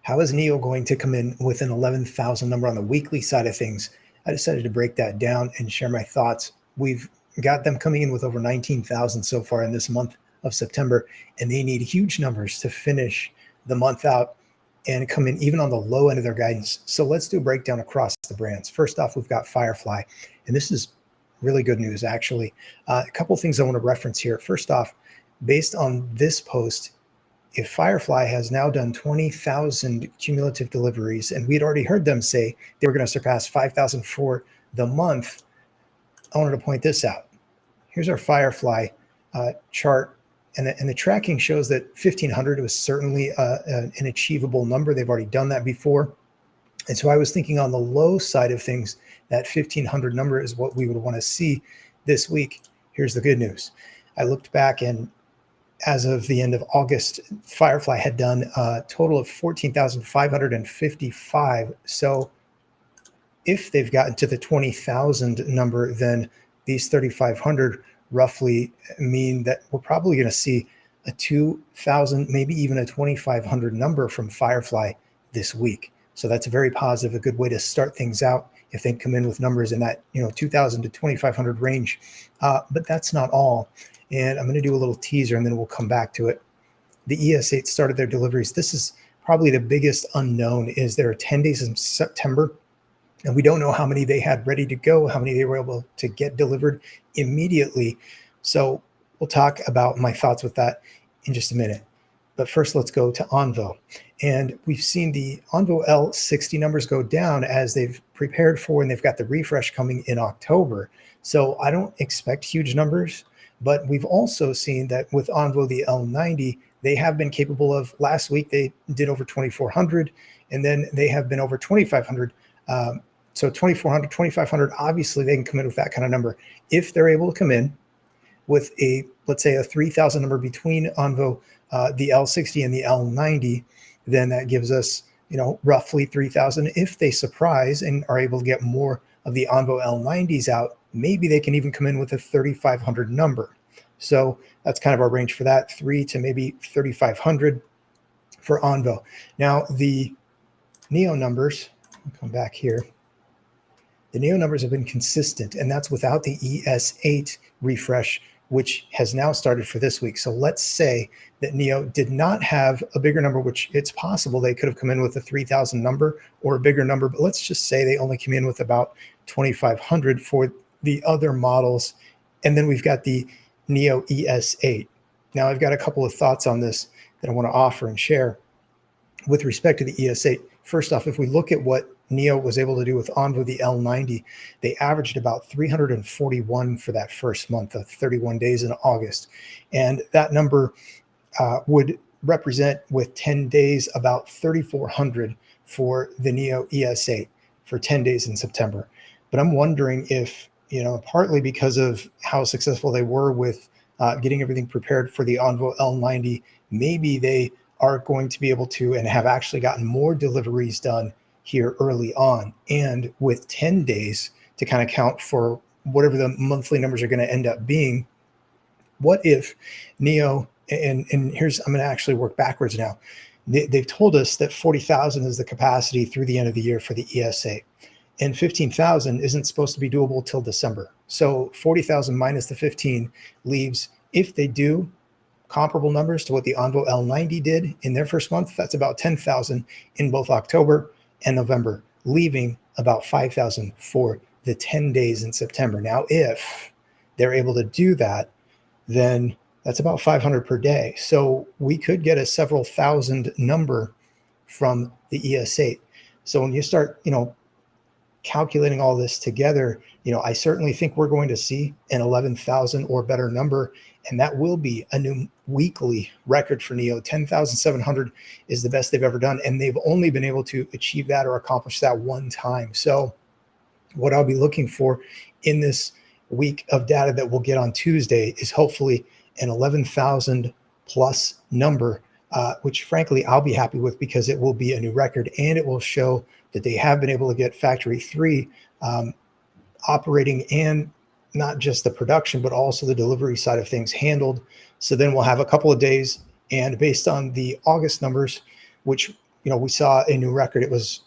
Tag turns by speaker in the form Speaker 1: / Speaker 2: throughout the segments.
Speaker 1: How is NIO going to come in with an 11,000 number on the weekly side of things? I decided to break that down and share my thoughts. We've got them coming in with over 19,000 so far in this month of September, and they need huge numbers to finish the month out and come in even on the low end of their guidance. So let's do a breakdown across the brands. First off, we've got Firefly, and this is really good news, actually. A couple things I want to reference here. First off, based on this post, if Firefly has now done 20,000 cumulative deliveries, and we'd already heard them say they were going to surpass 5,000 for the month, I wanted to point this out. Here's our Firefly chart, and the tracking shows that 1,500 was certainly an achievable number. They've already done that before. And so I was thinking on the low side of things, that 1,500 number is what we would want to see this week. Here's the good news. I looked back, and as of the end of August, Firefly had done a total of 14,555. So if they've gotten to the 20,000 number, then these 3,500 roughly mean that we're probably going to see a 2,000, maybe even a 2,500 number from Firefly this week. So that's very positive, a good way to start things out if they come in with numbers in that 2,000 to 2,500 range. But that's not all. And I'm going to do a little teaser, and then we'll come back to it. The ES8 started their deliveries. This is probably the biggest unknown, is there are 10 days in September, and we don't know how many they had ready to go, how many they were able to get delivered immediately. So we'll talk about my thoughts with that in just a minute. But first, let's go to Onvo. And we've seen the Onvo L60 numbers go down as they've prepared for, and they've got the refresh coming in October. So I don't expect huge numbers. But we've also seen that with Onvo, the L90, they have been capable of, last week they did over 2,400, and then they have been over 2,500. So 2,400, 2,500, obviously they can come in with that kind of number. If they're able to come in with let's say a 3,000 number between Onvo, the L60 and the L90, then that gives us, roughly 3,000. If they surprise and are able to get more of the Onvo L90s out, maybe they can even come in with a 3,500 number. So that's kind of our range for that, 3 to maybe 3,500 for Onvo. Now the NIO numbers, I'll come back here. The NIO numbers have been consistent, and that's without the ES8 refresh, which has now started for this week. So let's say that NIO did not have a bigger number, which it's possible they could have come in with a 3,000 number or a bigger number, but let's just say they only came in with about 2,500 for the other models. And then we've got the NIO ES8. Now I've got a couple of thoughts on this that I want to offer and share with respect to the ES8. First off, if we look at what NIO was able to do with Onvo, the L90, they averaged about 341 for that first month of 31 days in August. And that number would represent, with 10 days, about 3,400 for the NIO ES8 for 10 days in September. But I'm wondering if, partly because of how successful they were with getting everything prepared for the Onvo L90, maybe they are going to be able to and have actually gotten more deliveries done here early on. And with 10 days to kind of count for whatever the monthly numbers are going to end up being, what if NIO, and here's, I'm going to actually work backwards now. They've told us that 40,000 is the capacity through the end of the year for the ES8. And 15,000 isn't supposed to be doable till December. So 40,000 minus the 15 leaves, if they do comparable numbers to what the Onvo L90 did in their first month, that's about 10,000 in both October and November, leaving about 5,000 for the 10 days in September. Now, if they're able to do that, then that's about 500 per day. So we could get a several thousand number from the ES8. So when you start, calculating all this together, I certainly think we're going to see an 11,000 or better number, and that will be a new weekly record for NIO. 10,700 is the best they've ever done, and they've only been able to achieve that or accomplish that one time. So what I'll be looking for in this week of data that we'll get on Tuesday is hopefully an 11,000 plus number, which frankly I'll be happy with, because it will be a new record, and it will show that they have been able to get Factory 3 operating, and not just the production, but also the delivery side of things handled. So then we'll have a couple of days, and based on the August numbers, which we saw a new record. It was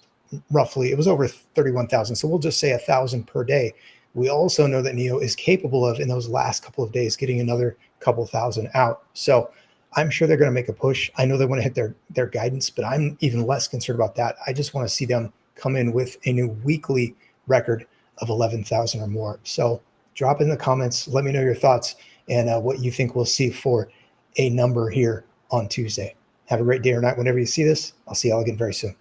Speaker 1: over 31,000. So we'll just say 1,000 per day. We also know that NIO is capable of, in those last couple of days, getting another couple thousand out. So I'm sure they're going to make a push. I know they want to hit their guidance, but I'm even less concerned about that. I just want to see them come in with a new weekly record of 11,000 or more. So drop in the comments. Let me know your thoughts and what you think we'll see for a number here on Tuesday. Have a great day or night whenever you see this. I'll see y'all again very soon.